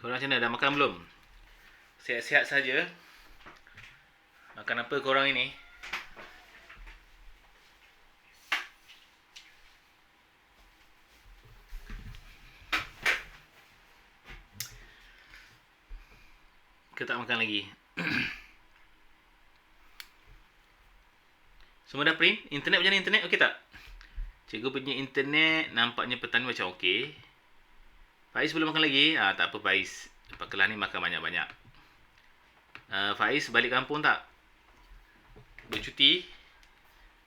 Korang macam mana? Dah makan belum? Sihat-sihat saja. Makan apa korang ini? Ke tak makan lagi? Semua dah print? Internet macam mana internet? Okey tak? Cikgu punya internet nampaknya petang ni macam okey. Faiz belum makan lagi? Tak apa Faiz. Lepas kelas ni makan banyak-banyak. Faiz balik kampung tak? Bercuti?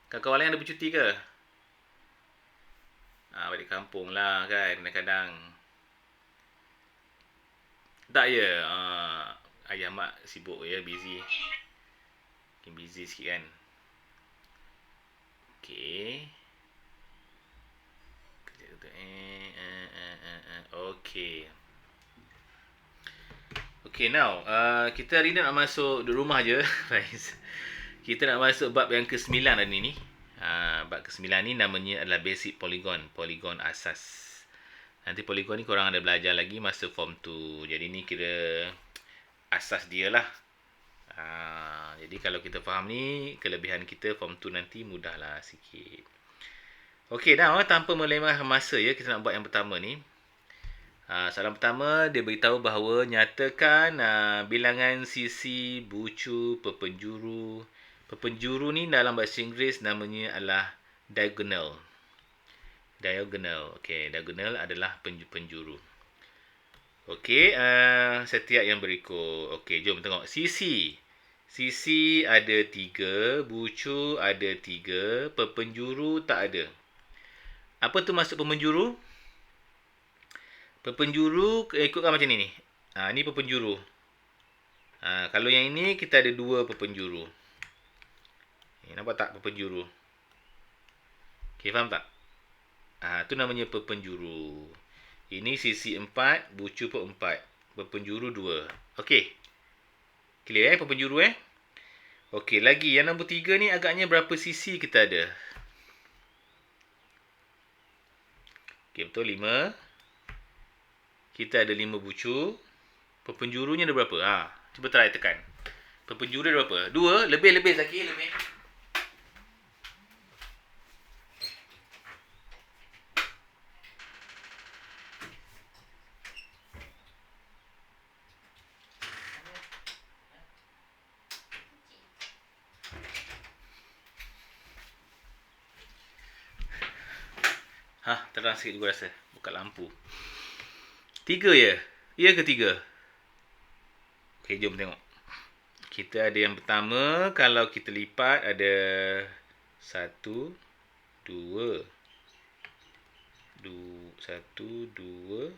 Kawan-kawan lain ada bercuti ke? Balik kampung lah kan kadang-kadang. Tak ya? Ayah mak sibuk ya, busy. Mungkin busy sikit kan? Okey. Okay. Okay, now kita hari ni nak masuk duduk rumah je, guys. Kita nak masuk bab yang ke-9 hari ni. Bab ke-9 ni namanya adalah basic polygon asas. Nanti polygon ni korang ada belajar lagi masa form 2. Jadi ni kira asas dia lah. Jadi kalau kita faham ni, kelebihan kita form 2 nanti mudahlah sikit. Okey, dah tanpa melengahkan masa ya, kita nak buat yang pertama ni. Soalan pertama, dia beritahu bahawa nyatakan bilangan sisi bucu perpenjuru. Perpenjuru ni dalam bahasa Inggeris namanya adalah diagonal. Okey, diagonal adalah penjuru. Okey, setiap yang berikut. Okey, jom tengok. Sisi ada 3, bucu ada 3, perpenjuru tak ada. Apa tu maksud perpenjuru? Perpenjuru ikutkan macam ni. Ni perpenjuru. Kalau yang ini kita ada 2 perpenjuru. Nampak tak perpenjuru? Okey, faham tak? Tu namanya perpenjuru. Ini sisi 4, bucu pun 4. Perpenjuru 2. Okey. Clear perpenjuru Okey, lagi yang nombor 3 ni agaknya berapa sisi kita ada? Okey, betul 5. Kita ada 5 bucu. Perpenjurunya ada berapa? Cuba try tekan. Perpenjuru ada berapa? 2. Lebih Zaki. Lebih. Terang sikit juga rasa. Buka lampu. 3 ya? Ya ke 3? Okey, jom tengok. Kita ada yang pertama. Kalau kita lipat ada 1, 2. 1, 2.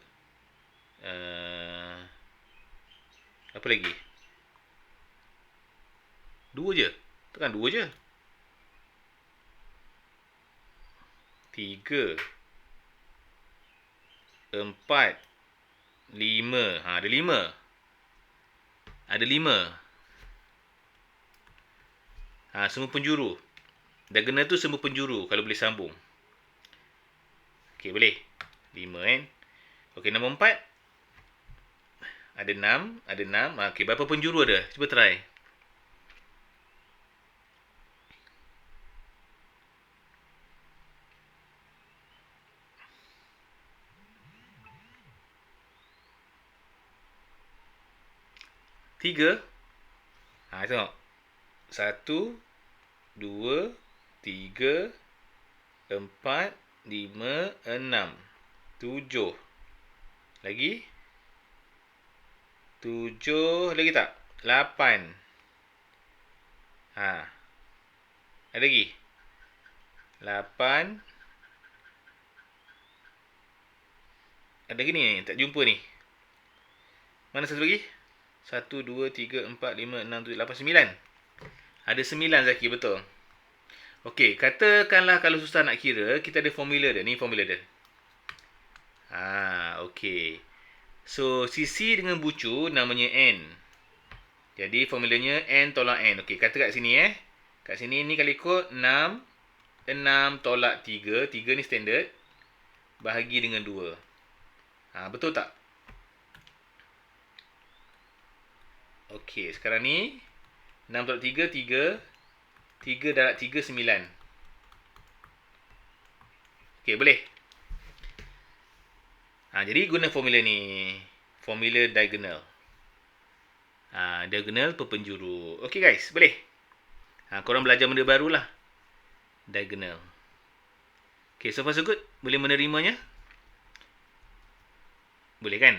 Apa lagi? 2 je. Tekan 2 je. 3. 4, 5. Ada 5. Ada 5. Semua penjuru. Diagonal tu semua penjuru kalau boleh sambung. Okey, boleh. 5 kan. Okey, nombor 4. Ada 6. Okey, berapa penjuru ada? Cuba try. Tiga. Tengok. 1, 2, 3, 4, 5, 6, 7. Lagi? 7. Lagi tak? 8. Ada lagi? 8. Ada lagi ni? Tak jumpa ni. Mana satu lagi? 1, 2, 3, 4, 5, 6, 7, 8, 9. Ada 9 Zaki, betul. Okey, katakanlah kalau susah nak kira, kita ada formula dia. Ni formula dia. Okey. So, sisi dengan bucu namanya N. Jadi, formulanya N tolak N. Okey, kata kat sini Kat sini ni kalau ikut 6. 6 tolak 3. 3 ni standard. Bahagi dengan 2. Betul tak? Okey, sekarang ni 6/3, 3. 3 darab 3, 9. Okey, boleh? Jadi guna formula ni. Formula diagonal. Diagonal perpenjuru. Okey guys, boleh? Korang belajar benda barulah. Diagonal. Okey, so far so good? Boleh menerimanya? Boleh kan?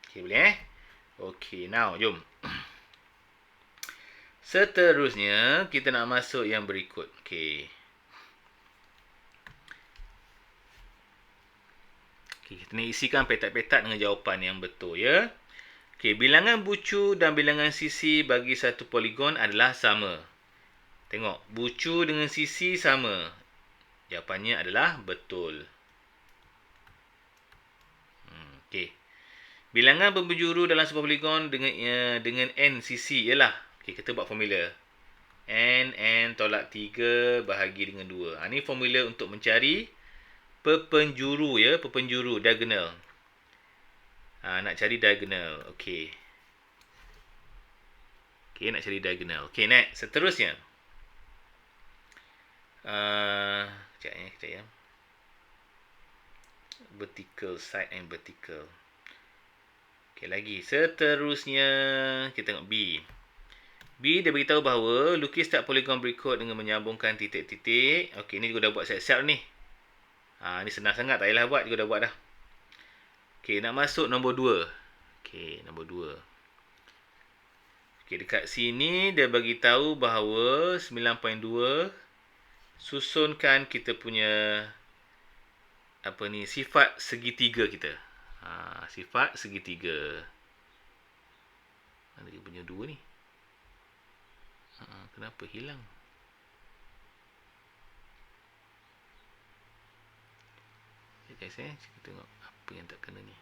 Okey, boleh Okey, now jom. Seterusnya, kita nak masuk yang berikut. Okey. Kita nak isikan petak-petak dengan jawapan yang betul, ya. Okey, bilangan bucu dan bilangan sisi bagi satu poligon adalah sama. Tengok, bucu dengan sisi sama. Jawapannya adalah betul. Okey. Bilangan berpenjuru dalam sebuah poligon dengan n sisi ialah. Okey, kita buat formula. N tolak 3 bahagi dengan 2. Ini formula untuk mencari perpenjuru, ya, perpenjuru diagonal. Nak cari diagonal. Okey. Okey, nak cari diagonal. Okey, next. Seterusnya. Kejap ya. Vertical side and vertical. Okey, lagi. Seterusnya kita tengok B. B dia beritahu bahawa lukis tak poligon berikut dengan menyambungkan titik-titik. Okey, ni juga dah buat siap-siap ni. Ni senang sangat, tak payahlah buat, juga dah buat dah. Okey, nak masuk nombor 2. Okey, nombor 2. Okey, dekat sini dia bagi tahu bahawa 9.2 susunkan kita punya sifat segitiga kita. Sifat segitiga. Mana dia punya 2 ni? Kenapa hilang? Guys, cikgu tengok apa yang tak kena ni.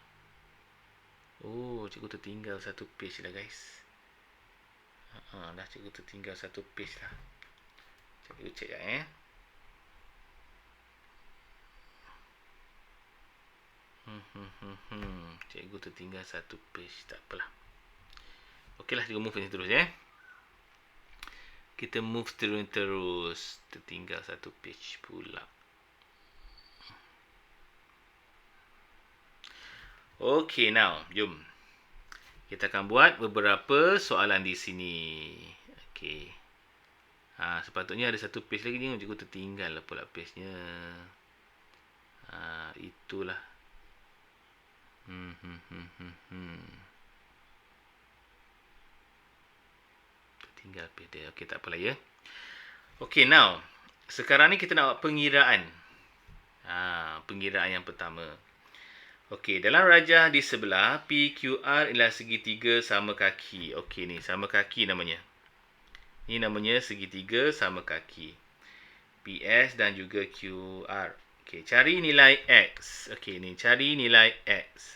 Cikgu tertinggal satu page dah, guys. Dah cikgu tertinggal satu page dah. Cikgu cek ya. Cikgu tertinggal satu page, tak apalah. Okeylah, cikgu move ni terus ya. Kita move terus. Tertinggal satu page pula. Okey, now jom. Kita akan buat beberapa soalan di sini. Okey. Sepatutnya ada satu page lagi ni, cikgu tertinggal lah pula page-nya. Itulah. Tertinggal page dia. Okey, tak apalah ya. Okey, now. Sekarang ni kita nak buat pengiraan. Pengiraan yang pertama. Okey, dalam rajah di sebelah, PQR ialah segitiga sama kaki. Okey, ni sama kaki namanya. Ni namanya segitiga sama kaki. PS dan juga QR. Okey, cari nilai X. Okey, ni cari nilai X.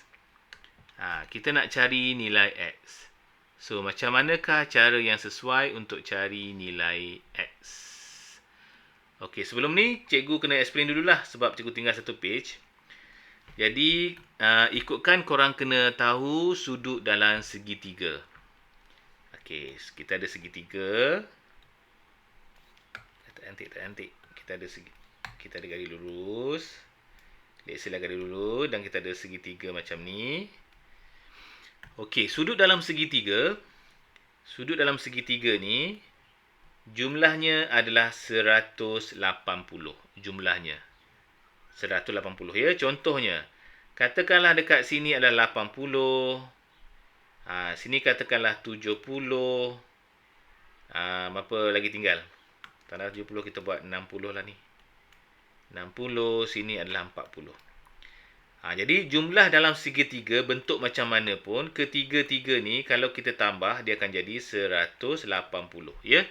Kita nak cari nilai X. So, macam manakah cara yang sesuai untuk cari nilai X? Okey, sebelum ni, cikgu kena explain dululah sebab cikgu tinggal satu page. Jadi, ikutkan korang kena tahu sudut dalam segitiga. Okey, kita ada segitiga. Tak antik. Kita ada garis lurus. Let's say lah garis lurus. Dan kita ada segitiga macam ni. Okey, sudut dalam segitiga ni, jumlahnya adalah 180. Jumlahnya 180 ya. Contohnya, katakanlah dekat sini adalah 80. Sini katakanlah 70. Apa lagi tinggal? Tanda 70 kita buat 60 lah ni. 60, sini adalah 40. Jadi jumlah dalam segitiga bentuk macam mana pun, ketiga-tiga ni kalau kita tambah dia akan jadi 180 ya.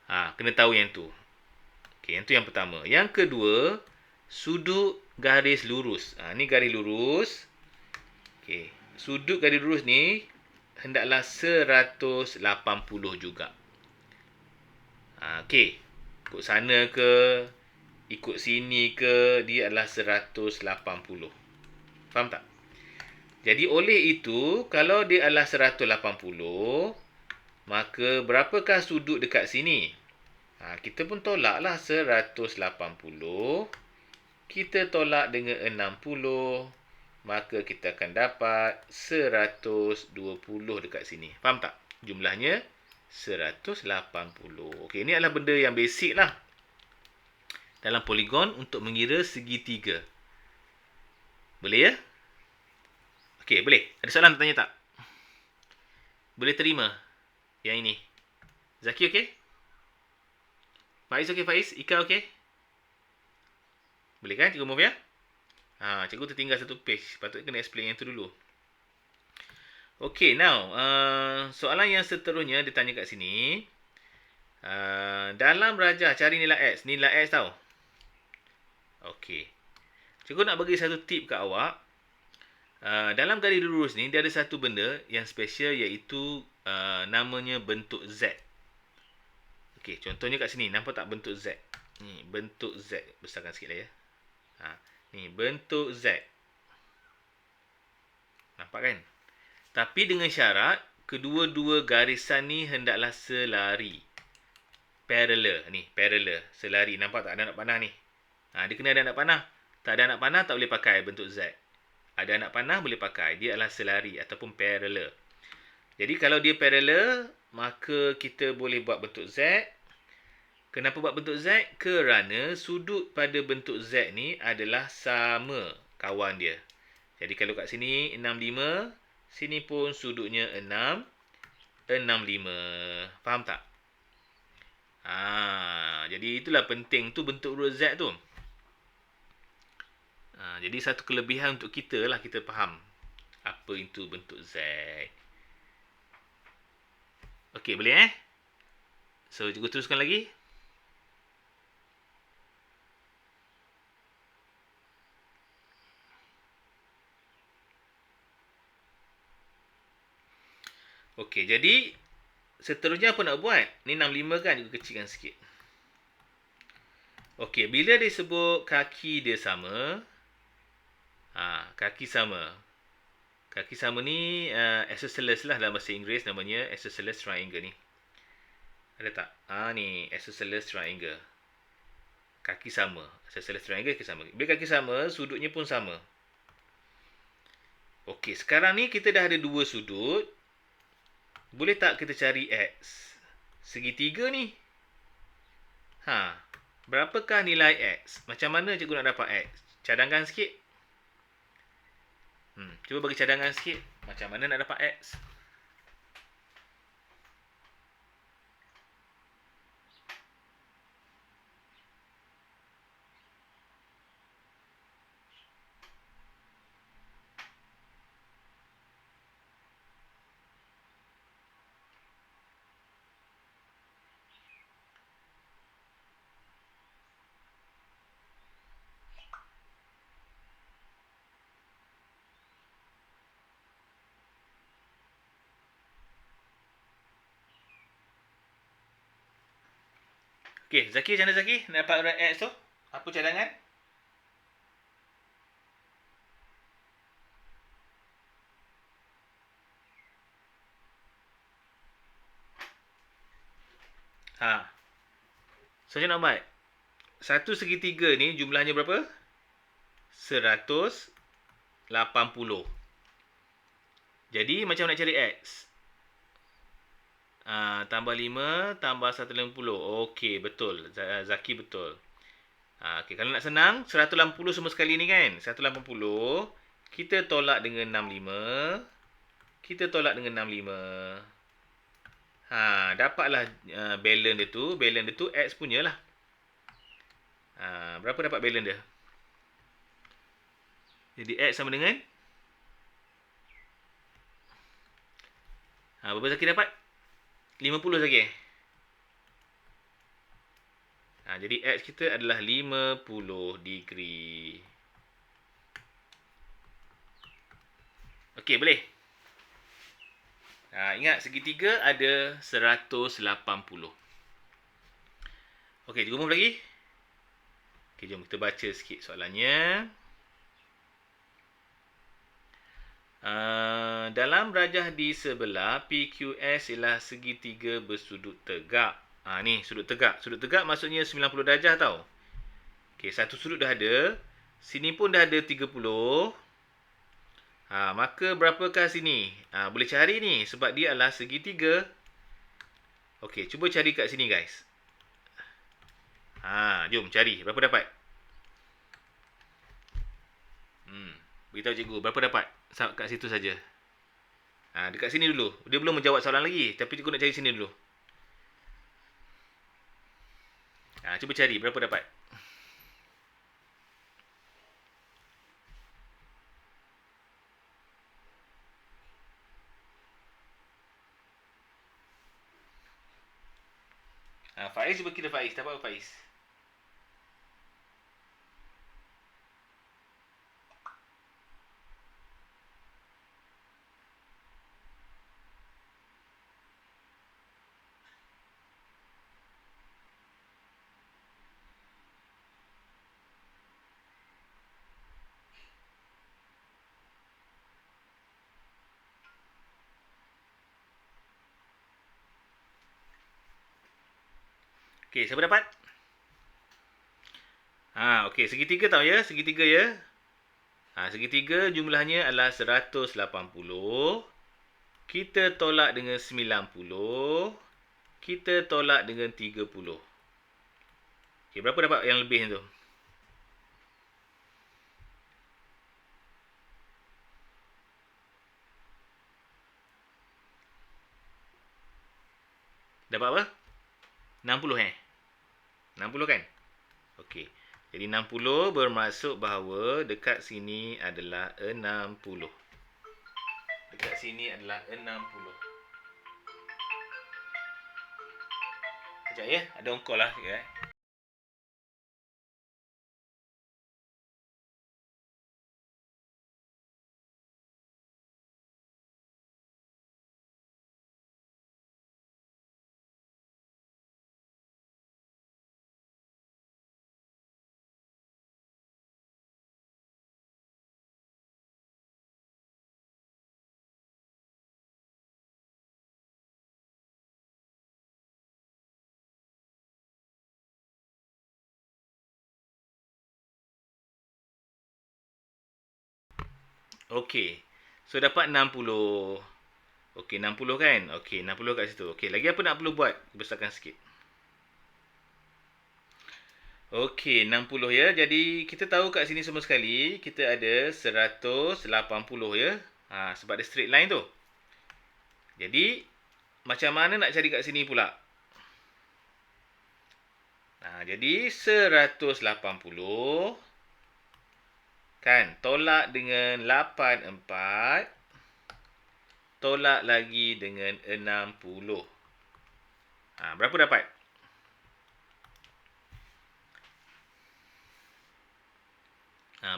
Kena tahu yang tu. Okey, yang tu yang pertama. Yang kedua, sudut garis lurus. Ni garis lurus. Okey, sudut garis lurus ni hendaklah 180 juga. Okey, ikut sana ke ikut sini ke, dia adalah 180. Faham tak? Jadi oleh itu, kalau dia adalah 180, maka berapakah sudut dekat sini? Kita pun tolaklah 180. Kita tolak dengan 60. Maka kita akan dapat 120 dekat sini. Faham tak? Jumlahnya 180. Okey, ini adalah benda yang basic lah dalam poligon untuk mengira segitiga. Boleh ya? Okey, boleh. Ada soalan nak tanya tak? Boleh terima yang ini. Zaki okey? Faiz okey Faiz? Ika okey? Boleh kan? Cikgu move ya? Cikgu tertinggal satu page. Patut kena explain yang tu dulu. Okay, now soalan yang seterusnya ditanya kat sini. Dalam rajah cari nilai X. Nilai X tau. Okay. Cikgu nak bagi satu tip kat awak. Dalam garis lurus ni, dia ada satu benda yang special iaitu namanya bentuk Z. Okay, contohnya kat sini. Nampak tak bentuk Z? Ni, bentuk Z. Besarkan sikit lah ya. Ni, bentuk Z. Nampak kan? Tapi dengan syarat, kedua-dua garisan ni hendaklah selari. Parallel. Ni, parallel. Selari. Nampak tak? Ada anak panah ni. Dia kena ada anak panah. Tak ada anak panah, tak boleh pakai bentuk Z. Ada anak panah, boleh pakai. Dia adalah selari ataupun parallel. Jadi, kalau dia parallel, maka kita boleh buat bentuk Z. Kenapa buat bentuk Z? Kerana sudut pada bentuk Z ni adalah sama kawan dia. Jadi, kalau kat sini 65, sini pun sudutnya 65. Faham tak? Jadi, itulah penting tu bentuk urut Z tu. Jadi, satu kelebihan untuk kita lah, kita faham apa itu bentuk Z. Okey, boleh So, cikgu teruskan lagi. Okey, jadi seterusnya apa nak buat? Ni 65 kan, cikgu kecilkan sikit. Okey, bila disebut kaki dia sama, kaki sama. Kaki sama ni isosceles lah dalam bahasa Inggeris, namanya isosceles triangle ni. Ada tak? Ni isosceles triangle. Kaki sama. Isosceles triangle kaki sama. Bila kaki sama, sudutnya pun sama. Okey, sekarang ni kita dah ada dua sudut. Boleh tak kita cari X? Segitiga ni. Berapakah nilai X? Macam mana cikgu nak dapat X? Cadangkan sikit. Cuba bagi cadangan sikit. Macam mana nak dapat X? Okey, Zaki, macam mana Zaki? Nak dapat urut X tu? Apa cadangan? So, macam nak buat? Satu segitiga ni jumlahnya berapa? 180. Jadi, macam nak cari X? Tambah 5, tambah 180. Okey, betul. Zaki betul. Okey, kalau nak senang, 180 semua sekali ni kan? 180, kita tolak dengan 65. Kita tolak dengan 65. Dapatlah balance dia tu. Balance dia tu X punya lah. Berapa dapat balance dia? Jadi X sama dengan berapa Zaki dapat? 50 Zaki. Jadi X kita adalah 50 degree. Okey, boleh? Ingat, segitiga ada 180. Okey, cikgu move lagi. Okey, jom kita baca sikit soalannya. Dalam rajah di sebelah, PQS ialah segitiga bersudut tegak. Ni sudut tegak. Sudut tegak maksudnya 90 darjah tau. Okey, satu sudut dah ada. Sini pun dah ada 30. Maka berapakah sini? Boleh cari ni sebab dia adalah segitiga. Okey, cuba cari kat sini guys. Jom cari. Berapa dapat? Beritahu cikgu, berapa dapat? Kat situ saja. Dekat sini dulu. Dia belum menjawab soalan lagi. Tapi cikgu nak cari sini dulu. Cuba cari, berapa dapat? Faiz, cuba kira Faiz. Dapat apa Faiz? Okey, siapa dapat? Okey, segitiga tahu ya? Segitiga ya? Segitiga jumlahnya adalah 180. Kita tolak dengan 90. Kita tolak dengan 30. Okey, berapa dapat yang lebih tu? Dapat apa? 60 60 kan? Okey. Jadi 60 bermaksud bahawa dekat sini adalah 60. Dekat sini adalah 60. Sekejap ya. Ada ongkol lah. Sekejap. Okey. So dapat 60. Okey, 60 kan? Okey, 60 kat situ. Okey, lagi apa nak perlu buat? Besarkan sikit. Okey, 60 ya. Jadi kita tahu kat sini semua sekali kita ada 180 ya. Sebab ada straight line tu. Jadi macam mana nak cari kat sini pula? Jadi 180 kan, tolak dengan 84, tolak lagi dengan 60. Berapa dapat?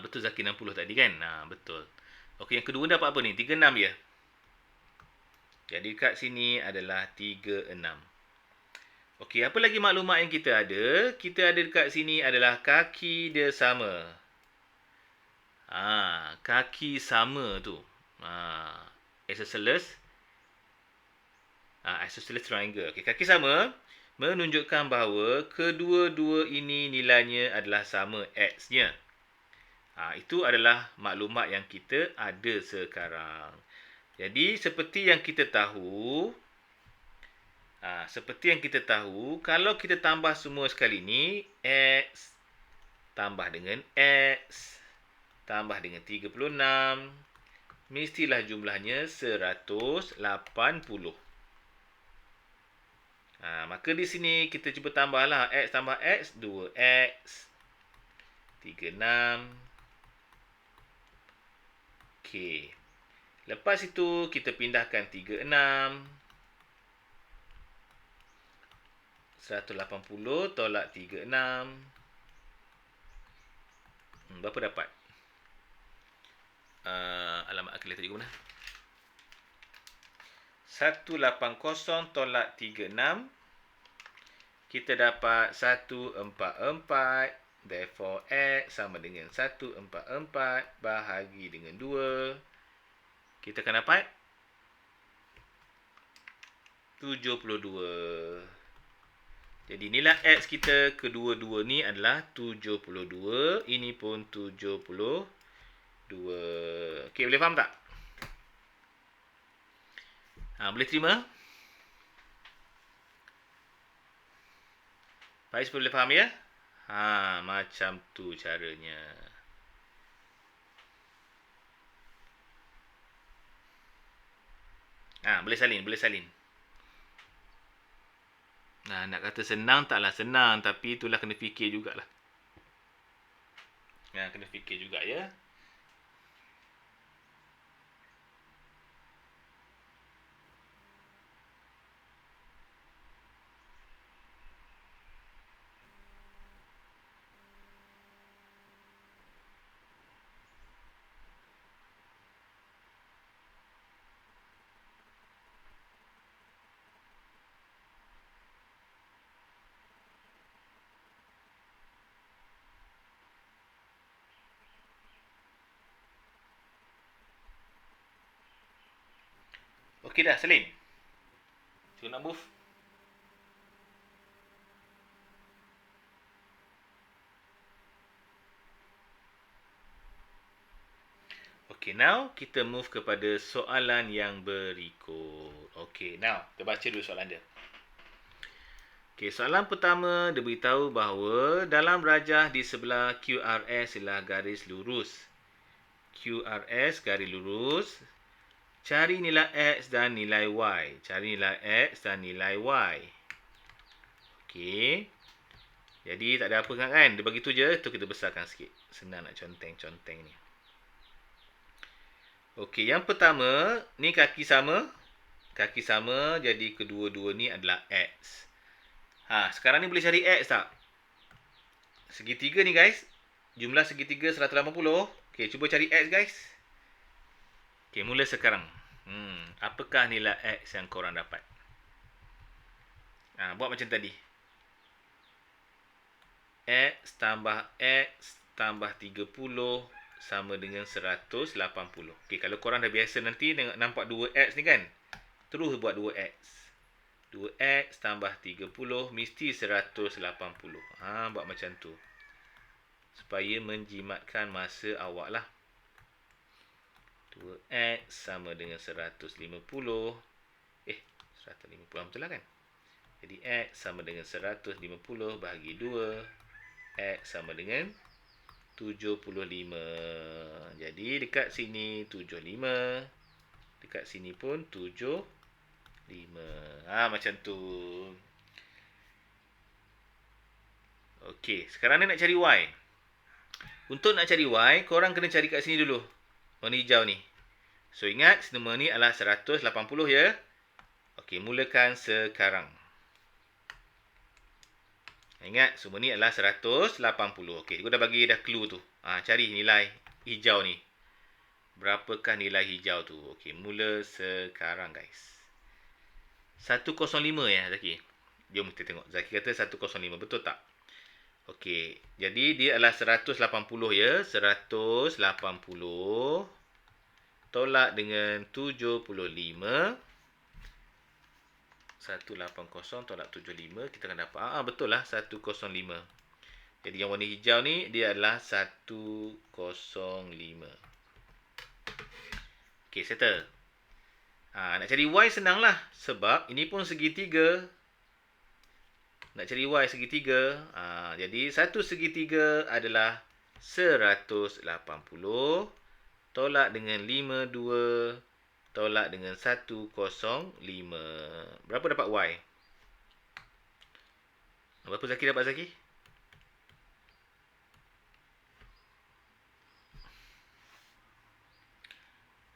Betul Zaki 60 tadi kan? Betul. Okey, yang kedua dapat apa ni? 36 je. Jadi kat sini adalah 36. Okey, apa lagi maklumat yang kita ada? Kita ada dekat sini adalah kaki dia sama. Kaki sama tu. Isosceles. Isosceles triangle. Okey, kaki sama menunjukkan bahawa kedua-dua ini nilainya adalah sama x-nya. Itu adalah maklumat yang kita ada sekarang. Jadi seperti yang kita tahu, kalau kita tambah semua sekali ni, x tambah dengan x tambah dengan 36, mestilah jumlahnya 180. Maka di sini kita cuba tambahlah x tambah x, 2x, 36. Okey. Lepas itu kita pindahkan 36. 180 tolak 36. Berapa dapat? Alamat kalkulator juga mana? 180 tolak 36. Kita dapat 144 Therefore, X sama dengan 144 bahagi dengan 2. Kita akan dapat 72. Jadi nilai X kita kedua-dua ni adalah 72. Ini pun 72. Okey, boleh faham tak? Boleh terima? Faiz boleh faham ya? Macam tu caranya. Boleh salin, boleh salin. Nak kata senang taklah senang, tapi itulah kena fikir jugalah. Kena fikir juga ya. Okey dah, salin. Cuba nak move. Okay, now kita move kepada soalan yang berikut. Okay, now kita baca dulu soalan dia. Okay, soalan pertama dia beritahu bahawa dalam rajah di sebelah QRS ialah garis lurus. QRS garis lurus. Cari nilai X dan nilai Y. Cari nilai X dan nilai Y. Okay. Jadi tak ada apa kan? Dia bagi tu je. Tu kita besarkan sikit. Senang nak conteng-conteng ni. Okey, yang pertama, ni kaki sama. Kaki sama, jadi kedua-dua ni adalah X. Sekarang ni boleh cari X tak? Segitiga ni guys. Jumlah segitiga 180. Okey, cuba cari X guys. Okey, mula sekarang. Apakah nilai X yang korang dapat? Buat macam tadi. X tambah X tambah 30 sama dengan 180. Okey, kalau korang dah biasa nanti nampak 2x ni kan. Terus buat 2x. 2x tambah 30 mesti 180. Buat macam tu. Supaya menjimatkan masa awak lah. 2x sama dengan 150. 150 betul lah kan? Jadi x sama dengan 150 bahagi 2. X sama dengan 75. Jadi dekat sini 75. Dekat sini pun 75. Macam tu. Okey, sekarang ni nak cari Y. Untuk nak cari Y, korang kena cari kat sini dulu. Warna hijau ni. So ingat, semua ni adalah 180 ya. Okey, mulakan sekarang. Ingat, semua ni adalah 180. Okey, aku dah bagi dah clue tu. Cari nilai hijau ni. Berapakah nilai hijau tu? Okey, mula sekarang guys. 105 ya Zaki. Jom kita tengok. Zaki kata 105. Betul tak? Okey, jadi dia adalah 180 ya. 180 tolak dengan 75. 180 tolak 75, kita akan dapat betul lah 105. Jadi yang warna hijau ni dia adalah 105. Okey, settle. Nak cari Y senang lah, sebab ini pun segitiga. Nak cari Y segitiga. Jadi satu segitiga adalah 180 tolak dengan 52 tolak dengan 105. Berapa dapat Y? Berapa Zaki dapat Zaki?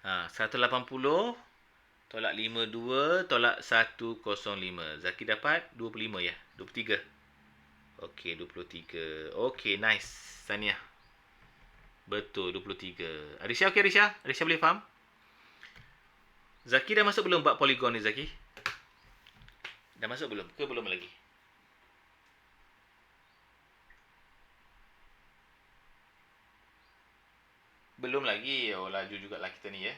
Ha, 180 tolak 52 tolak 105. Zaki dapat 25 ya? 23. Okey, 23. Okey, nice. Tahniah. Betul, 23. Arisha okey Arisha? Arisha boleh faham? Zaki dah masuk belum bab poligon ni Zaki? Dah masuk belum? Ke belum lagi? Belum lagi. Oh, laju jugalah kita ni ya.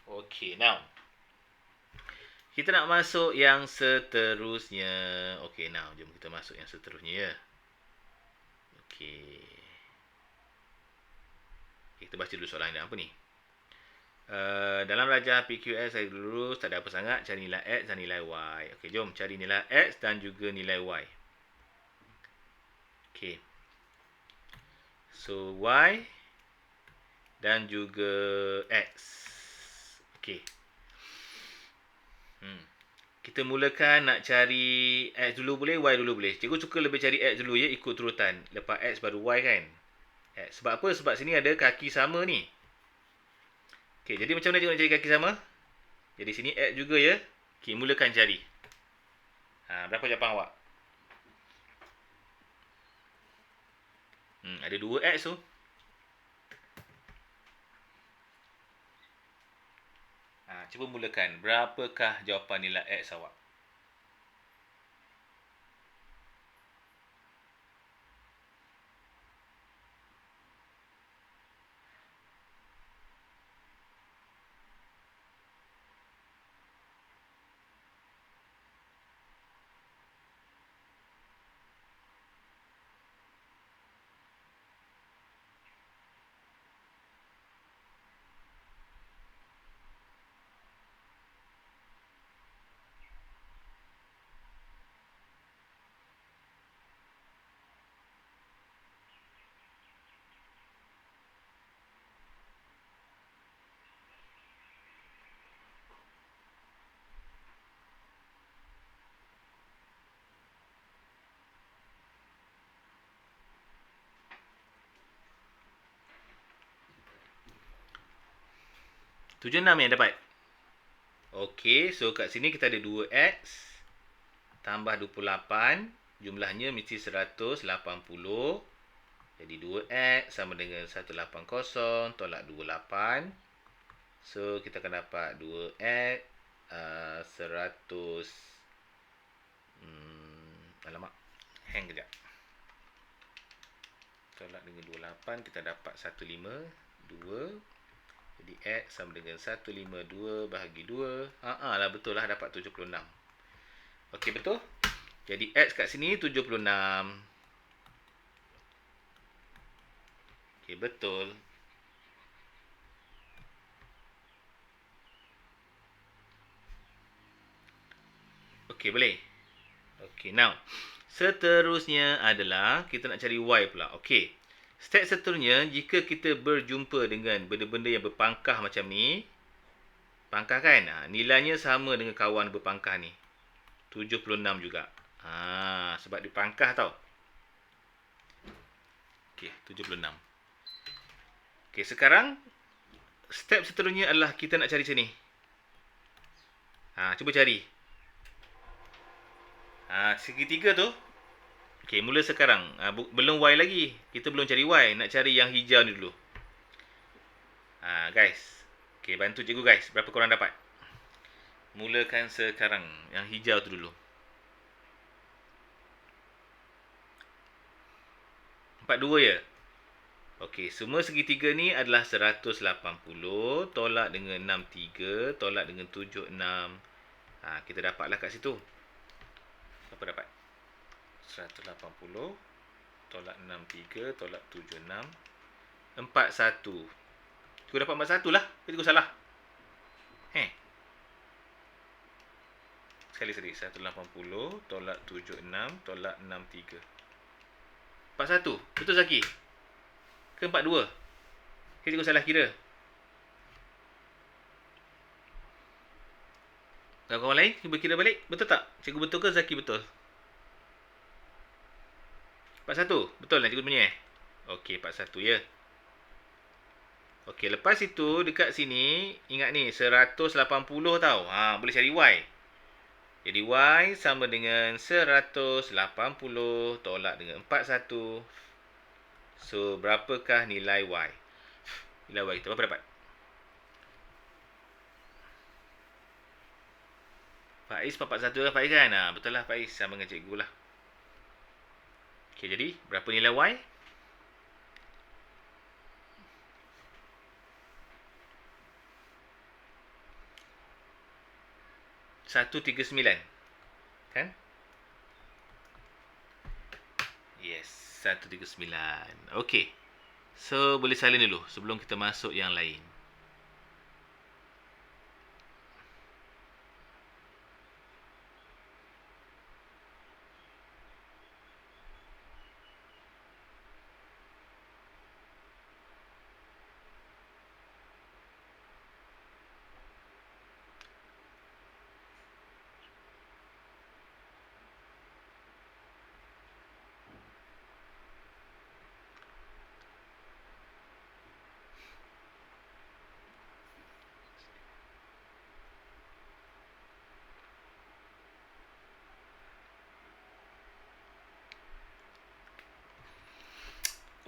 Okay, now. Kita nak masuk yang seterusnya. Okay, now. Jom kita masuk yang seterusnya ya. Okay. Kita baca dulu soalan dia apa ni. Dalam rajah PQS saya dulu tak ada apa sangat. Cari nilai X dan nilai Y. Okay, jom cari nilai X dan juga nilai Y. Okay. So, Y dan juga X. Okay. Kita mulakan nak cari X dulu boleh, Y dulu boleh. Cikgu suka lebih cari X dulu ya, ikut turutan. Lepas X baru Y kan. X. Sebab apa? Sebab sini ada kaki sama ni. Okay, jadi macam mana cikgu nak cari kaki sama? Jadi sini X juga ya. Okay, mulakan cari. Berapa jawapan awak? Ada 2X tu. Cuba mulakan. Berapakah jawapan nilai X awak? Tujuh enam yang dapat. Okey, so kat sini kita ada 2X tambah 28. Jumlahnya mesti 180. Jadi 2X sama dengan 180 tolak 28. So, kita akan dapat 2X 100. Alamak. Hang kejap. Tolak dengan 28, kita dapat 152. Jadi X sama dengan 152 bahagi 2. Lah betul lah, dapat 76. Okey, betul? Jadi X kat sini 76. Okey, betul. Okey, boleh? Okey, now. Seterusnya adalah kita nak cari Y pula. Okey. Step seterusnya, jika kita berjumpa dengan benda-benda yang berpangkah macam ni. Pangkah kan? Nilainya sama dengan kawan berpangkah ni. 76 juga. Sebab dia pangkah tau. Okey, 76. Okey, sekarang step seterusnya adalah kita nak cari sini. Cuba cari. Segitiga tu. Okey, mula sekarang. Belum Y lagi. Kita belum cari Y. Nak cari yang hijau ni dulu. Guys. Okey, bantu cikgu guys. Berapa korang dapat? Mulakan sekarang. Yang hijau tu dulu. 42 ya? Okey, semua segitiga ni adalah 180 tolak dengan 63 tolak dengan 76. Kita dapatlah kat situ. Apa dapat? 180 tolak 63 tolak 76 41. Cikgu dapat 41 lah. Cikgu salah. Sekali 180 tolak 76 tolak 63. 41. Betul Zaki? Ke 42? Cikgu salah kira. Kawan-kawan lain, cuba kira balik. Betul tak? Cikgu betul ke Zaki betul? 41. Betul lah cikgu punya Okey, 41 ya. Okey, lepas itu dekat sini, ingat ni 180 tau. Boleh cari Y. Jadi Y sama dengan 180 tolak dengan 41. So, berapakah nilai Y? Nilai Y kita berapa dapat? Faiz 41 lah Faiz kan? Betul lah Faiz, sama dengan cikgu lah. Okey, jadi berapa nilai Y? 139. Kan? Yes, 139. Okey. So, boleh salin dulu sebelum kita masuk yang lain.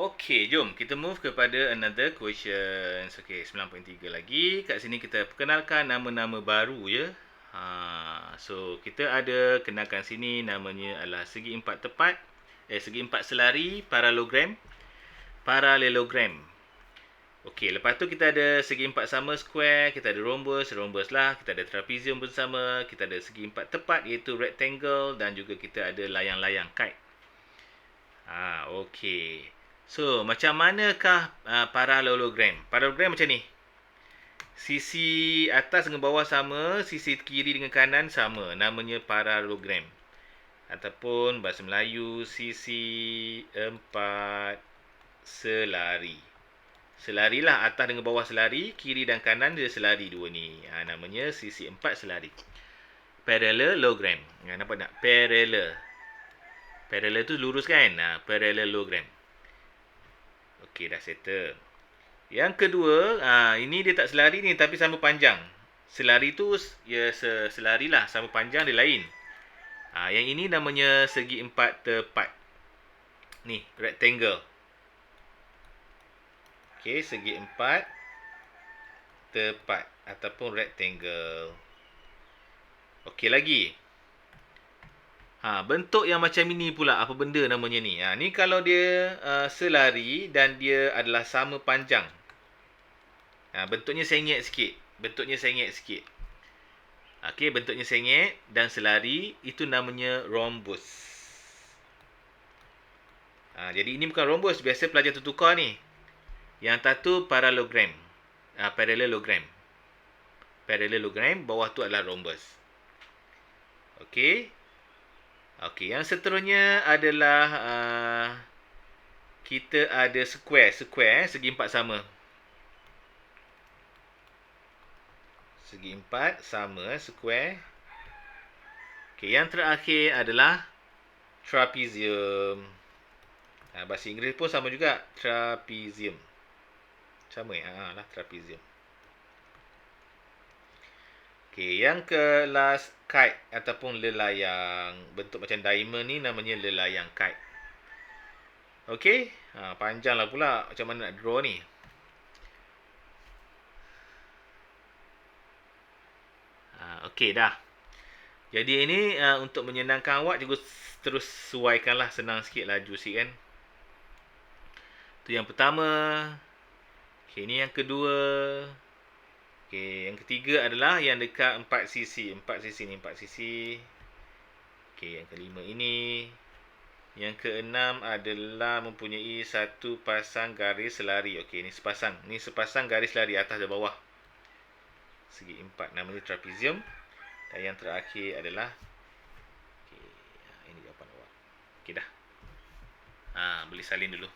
Okey, jom kita move kepada another questions. Okey, 9.3 lagi. Kat sini kita perkenalkan nama-nama baru ya. So kita ada kenalkan sini namanya adalah segi empat tepat, segi empat selari, parallelogram, parallelogram. Okey, lepas tu kita ada segi empat sama square, kita ada rhombus, rhombus lah, kita ada trapezium pun sama, kita ada segi empat tepat iaitu rectangle dan juga kita ada layang-layang kite. Okey. So, macam manakah parallelogram? Parallelogram macam ni. Sisi atas dengan bawah sama, sisi kiri dengan kanan sama. Namanya parallelogram. Ataupun bahasa Melayu, sisi empat selari. Selari lah, atas dengan bawah selari, kiri dan kanan dia selari dua ni. Namanya sisi empat selari. Parallelogram. Nampak tak? Parallel. Parallel tu lurus kan? Parallelogram. Okey, dah settle. Yang kedua, ini dia tak selari ni tapi sama panjang. Selari tu ya selari lah, sama panjang dia lain. Yang ini namanya segi empat tepat. Ni, rectangle. Okey, segi empat tepat ataupun rectangle. Okey lagi. Bentuk yang macam ini pula, apa benda namanya ni? Ni kalau dia selari dan dia adalah sama panjang. Bentuknya sengit sikit. Okey, bentuknya sengit dan selari, itu namanya rhombus. Jadi ini bukan rhombus, biasa pelajar tertukar ni. Yang satu parallelogram. Parallelogram, bawah tu adalah rhombus. Okey. Okey, yang seterusnya adalah kita ada square, segi empat sama. Segi empat sama, square. Okey, yang terakhir adalah trapezium. Bahasa Inggeris pun sama juga, trapezium. Sama lah, trapezium. Okey, yang ke last kite ataupun lelayang. Bentuk macam diamond ni namanya lelayang kite. Okey, panjang lah pula macam mana nak draw ni. Okey dah. Jadi ini untuk menyenangkan awak, cikgu terus sesuaikanlah, senang sikit, laju sikit kan. Tu yang pertama. Okey, ini yang kedua. Okey, yang ketiga adalah yang dekat 4 sisi. 4 sisi. Okey, yang kelima ini. Yang keenam adalah mempunyai satu pasang garis selari. Okey, ini sepasang. Ini sepasang garis selari atas dan bawah. Segi empat namanya trapezium. Dan yang terakhir adalah ini jawapan awak. Okey dah. Boleh salin dulu.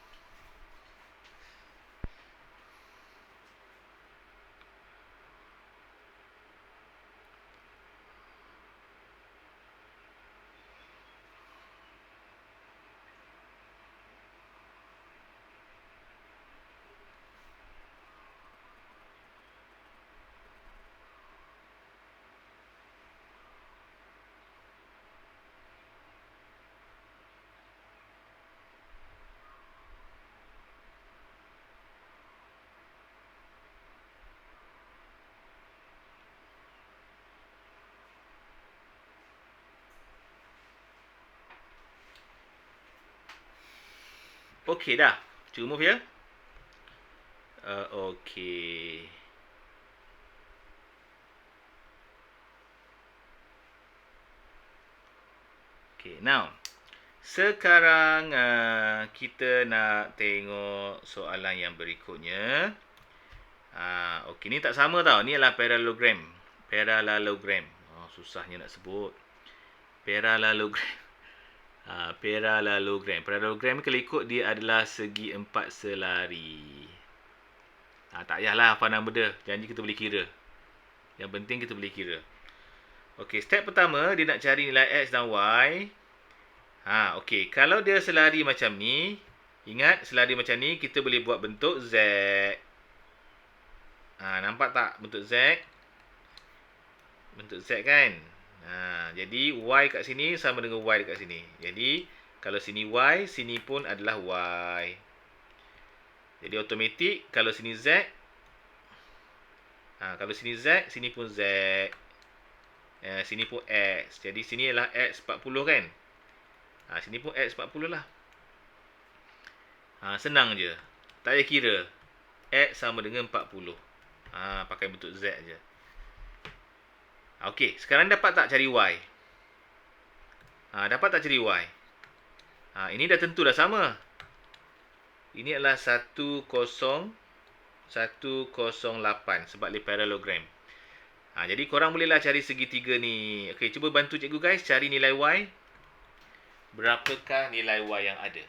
Okey dah. Cuba move ya. Okey. Okay, now sekarang kita nak tengok soalan yang berikutnya. Okey, ni tak sama tau. Ni adalah parallelogram. Parallelogram. Oh, susahnya nak sebut. Parallelogram. Parallelogram. Parallelogram kalau ikut dia adalah segi empat selari. Tak payahlah hafal nama dia. Janji kita boleh kira. Yang penting kita boleh kira. Okey, step pertama dia nak cari nilai X dan Y. Okey, kalau dia selari macam ni, ingat selari macam ni kita boleh buat bentuk Z. Nampak tak bentuk Z? Bentuk Z kan? Jadi Y kat sini sama dengan Y dekat sini. Jadi kalau sini Y, sini pun adalah Y. Jadi automatik kalau sini Z, kalau sini Z, sini pun Z. Sini pun X. Jadi sini adalah X 40 kan? Sini pun X 40 lah. Senang je. Tak payah kira. X sama dengan 40. Pakai bentuk Z je. Okey, sekarang dapat tak cari Y? Dapat tak cari Y? Ini dah tentu dah sama. Ini adalah 1008 sebab dia parallelogram. Jadi korang bolehlah cari segitiga ni. Okey, cuba bantu cikgu guys cari nilai Y. Berapakah nilai Y yang ada?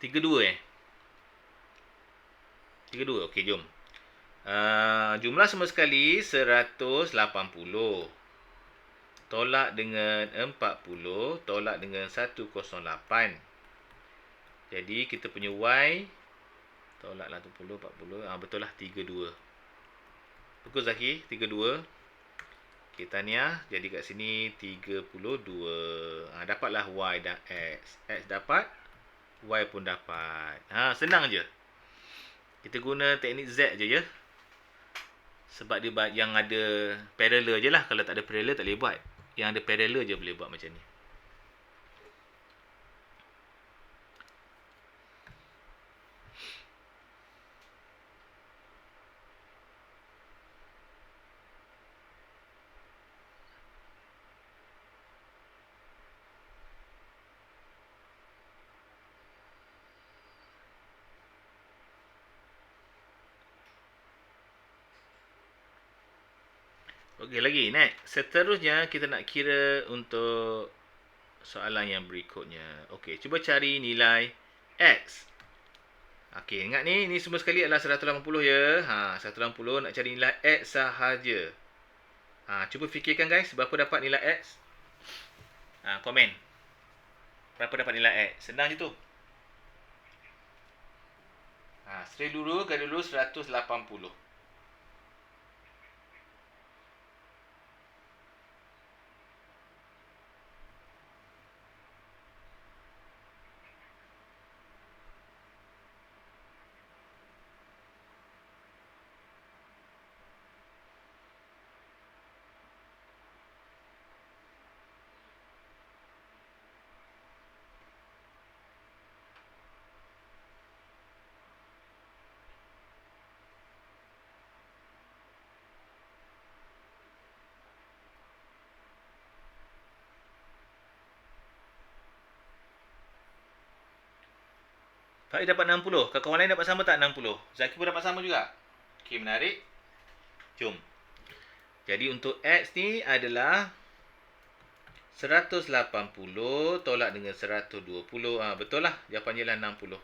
Tiga dua 32. Okey, jom. Jumlah semua sekali 180. Tolak dengan 40. Tolak dengan 108. Jadi kita punya Y tolak 80, 40. Betul lah 32. Betul Zaki, 32. Okey, tahniah. Jadi kat sini 32. Dapatlah Y dan X. X dapat, Y pun dapat. Senang je. Kita guna teknik Z je ya. Sebab dia yang ada parallel je lah. Kalau tak ada parallel tak boleh buat. Yang ada parallel je boleh buat macam ni. Okey, lagi next. Seterusnya kita nak kira untuk soalan yang berikutnya. Okey, cuba cari nilai X. Okey, ingat ni semua sekali adalah 180 ya. 180 nak cari nilai X sahaja. Cuba fikirkan guys, berapa dapat nilai X? Komen. Berapa dapat nilai X? Senang je tu. Straight dulu, garis dulu 180. Faiz dapat 60. Kawan lain dapat sama tak 60? Zaki pun dapat sama juga. Okey, menarik. Jom. Jadi untuk X ni adalah 180 tolak dengan 120. Betul lah. Jawapannya lah 60.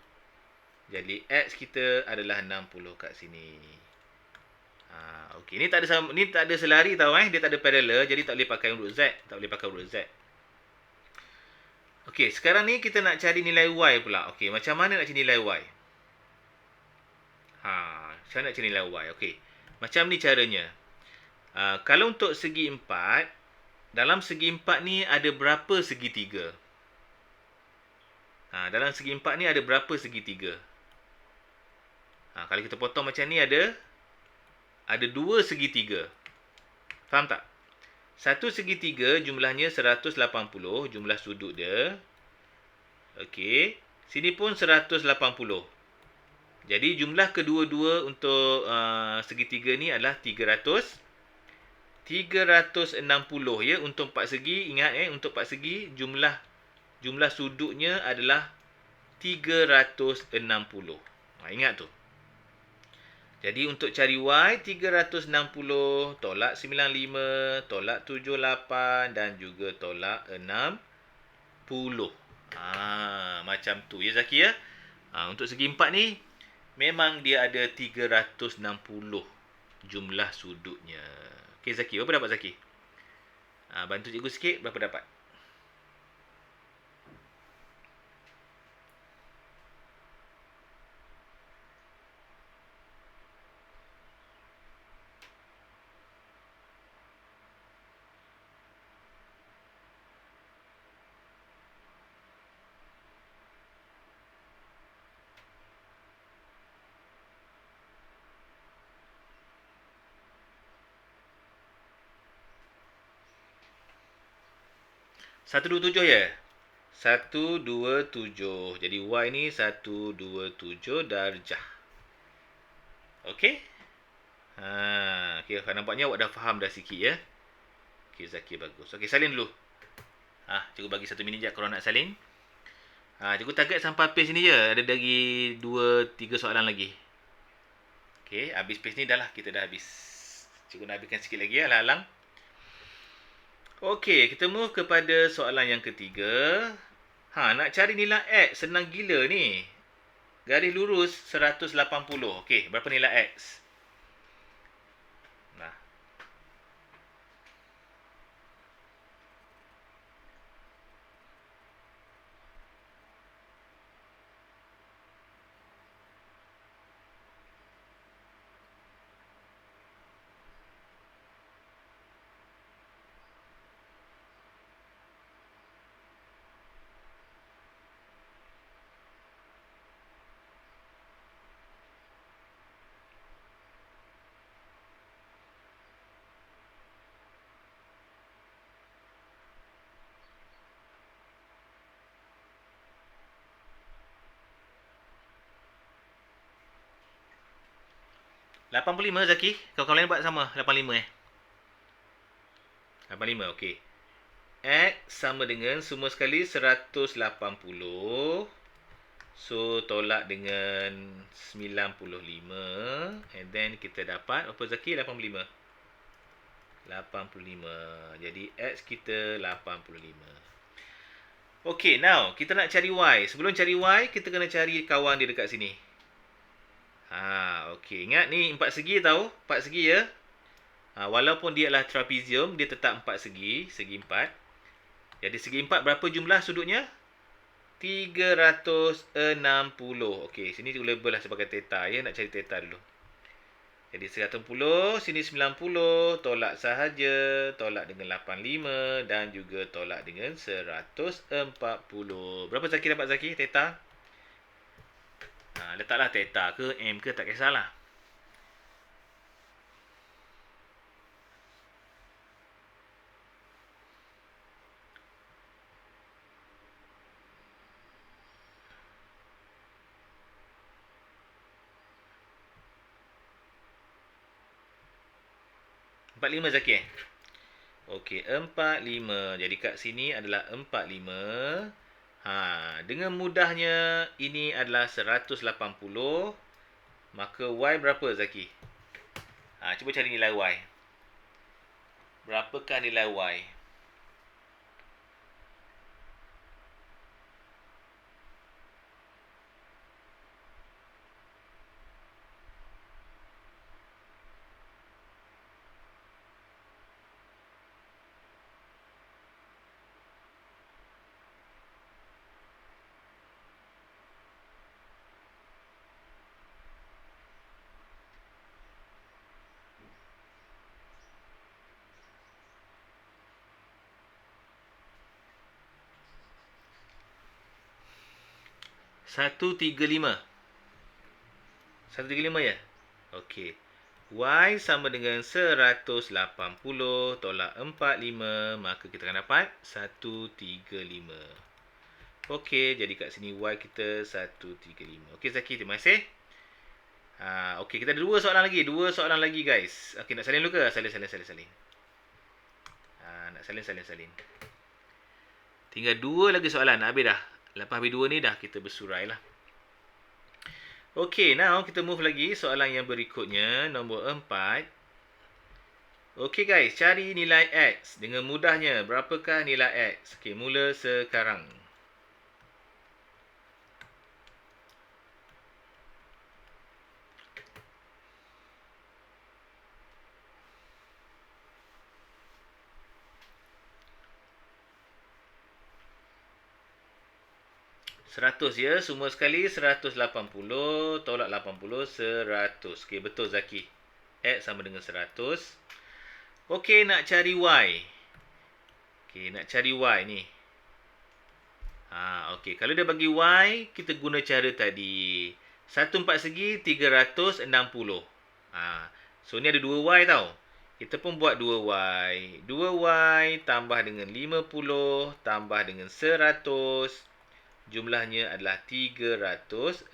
Jadi X kita adalah 60 kat sini. Okey, ni tak ada selari tau dia tak ada parallel, jadi tak boleh pakai urut Z, tak boleh pakai urut Z. Okey, sekarang ni kita nak cari nilai Y pula. Okey, macam mana nak cari nilai Y? Saya nak cari nilai Y. Okey. Macam ni caranya. Kalau untuk segi 4, dalam segi 4 ni ada berapa segitiga? Dalam segi 4 ni ada berapa segitiga? Kalau kita potong macam ni ada 2 segitiga. Faham tak? Satu segitiga jumlahnya 180, jumlah sudut dia. Okey. Sini pun 180. Jadi jumlah kedua-dua untuk segitiga ni adalah 360 ya untuk 4 segi. Ingat untuk 4 segi jumlah sudutnya adalah 360. Ingat tu. Jadi untuk cari Y 360 tolak 95 tolak 78 dan juga tolak 60. Macam tu ya Zaki ya. Untuk segi 4 ni memang dia ada 360 jumlah sudutnya. Okey Zaki, berapa dapat Zaki? Bantu cikgu sikit, berapa dapat? Satu dua tujuh ya? 127. Jadi Y ni 127 darjah. Okey? Okay, nampaknya awak dah faham dah sikit ya. Okey Zaki, bagus. Okey, salin dulu. Cikgu bagi 1 minit je kalau nak salin. Cikgu target sampai page ni je. Ada lagi 2-3 soalan lagi. Okey, habis page ni dah lah. Kita dah habis. Cikgu nak habiskan sikit lagi ya, alang-alang. Okey, kita move kepada soalan yang ketiga. Nak cari nilai X, senang gila ni. Garis lurus 180. Okey, berapa nilai X? 85 Zaki. Kawan-kawan lain buat sama. 85 85, okey. X sama dengan semua sekali 180. So, tolak dengan 95. And then kita dapat, apa Zaki? 85. 85. Jadi, X kita 85. Okey, now, kita nak cari Y. Sebelum cari Y, kita kena cari kawan dia dekat sini. Okey. Ingat ni 4 segi tau. 4 segi ya. Walaupun dia adalah trapezium, dia tetap 4 segi. Segi 4. Jadi segi 4 berapa jumlah sudutnya? 360. Okey. Sini cikgu label lah sebagai theta ya. Nak cari theta dulu. Jadi 180. Sini 90. Tolak sahaja. Tolak dengan 85. Dan juga tolak dengan 140. Berapa Zaki dapat Zaki? Theta? Letaklah theta ke M ke tak kisahlah. Empat lima Zaki Okey, 45. Jadi kat sini adalah 45. Dengan mudahnya ini adalah 180. Maka Y berapa Zaki? Cuba cari nilai Y. Berapakah nilai Y? 135. 135 ya? Okey. Y sama dengan 180 tolak 45. Maka kita akan dapat 135. Okey, jadi kat sini Y kita 135. Okey Zaki, terima kasih. Okey, kita ada dua soalan lagi. Dua soalan lagi guys. Okey, nak salin dulu ke? Salin. Nak salin. Tinggal dua lagi soalan. Nak habis dah. Lepas habis dua ni dah kita bersurai lah. Okey, now kita move lagi. Soalan yang berikutnya. Nombor 4. Okey guys, cari nilai X. Dengan mudahnya, berapakah nilai X? Okey, mula sekarang. Seratus ya, semua sekali 180 tolak 80, 100. Okey, betul Zaki. X sama dengan 100. Okey, nak cari Y. Okey, nak cari Y ni. Okey, kalau dia bagi Y, kita guna cara tadi. 1/4 segi 360. So ni ada 2Y tau. Kita pun buat 2Y. 2Y tambah dengan 50 tambah dengan 100. Jumlahnya adalah 360.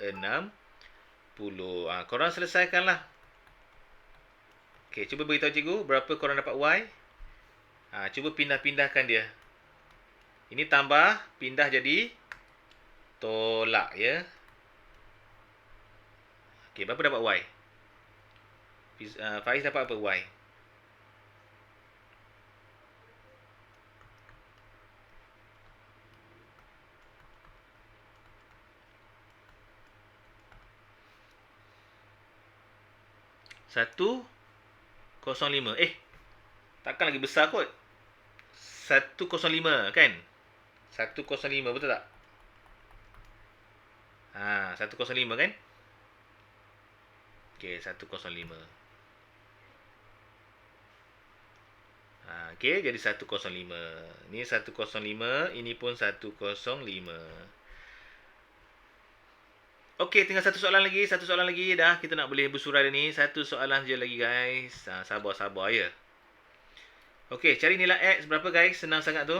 Korang selesaikanlah. Okey, cuba beritahu cikgu berapa korang dapat Y. Cuba pindah-pindahkan dia. Ini tambah, pindah jadi tolak ya. Okey, berapa dapat Y? Faiz dapat apa Y? Satu 05. Takkan lagi besar kot. 105 kan? 105 betul tak? 105 kan? Okey, 105. Okey, jadi 105. Ni 105, ini pun 105. Okey, tinggal satu soalan lagi. Dah, kita nak boleh bersurai dah ni. Satu soalan je lagi guys. Sabar ya. Okey, cari nilai X berapa guys? Senang sangat tu.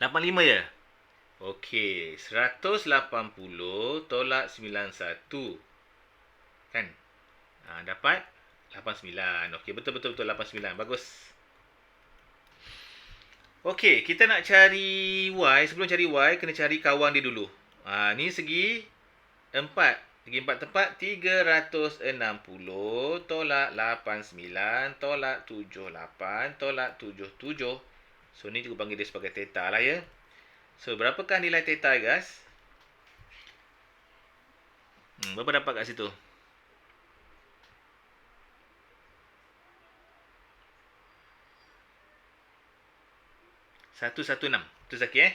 Lima ya? Okey, 180 tolak 91. Kan? Dapat 89. Okey, betul 89. Bagus. Okey, kita nak cari Y. Sebelum cari Y, kena cari kawan dia dulu. Ni segi 4. Segi 4 tepat 360 tolak 89 tolak 78 tolak 77. So, ni juga panggil dia sebagai theta lah ya. So, berapakah nilai theta guys? Berapa dapat kat situ? 116. Tu Zaki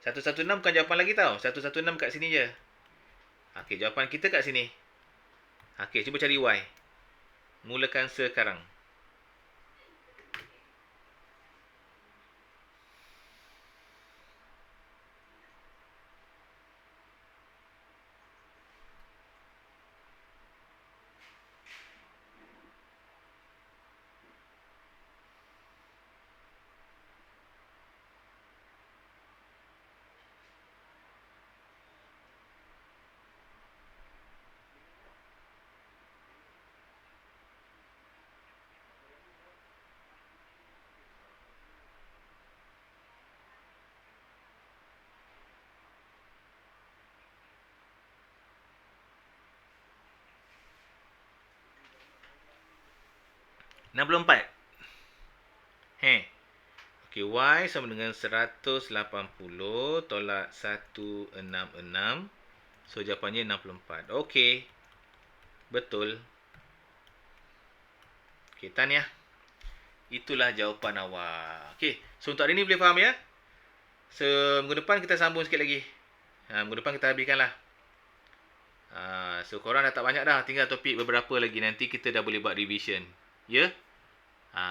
116 bukan jawapan lagi tau. 116 kat sini je. Okey, jawapan kita kat sini. Okey, cuba cari Y. Mulakan sekarang. 64. Okey, Y sama dengan 180 tolak 166. So, jawapannya 64. Okey. Betul. Okey, tahniah. Itulah jawapan awak. Okey, so untuk hari ni boleh faham ya? So, minggu depan kita sambung sikit lagi. Minggu depan kita habiskanlah. So, korang dah tak banyak dah. Tinggal topik beberapa lagi. Nanti kita dah boleh buat revision. Ya?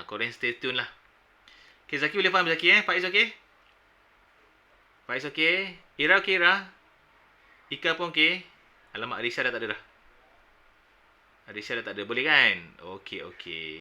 Korang stay tune lah. Okay, Zaki boleh faham Zaki Faiz okey? Faiz okey? Ira okey Ira? Ika pun okey? Alamak, Arisha dah tak ada dah. Arisha dah tak ada. Boleh kan? Okey, okey.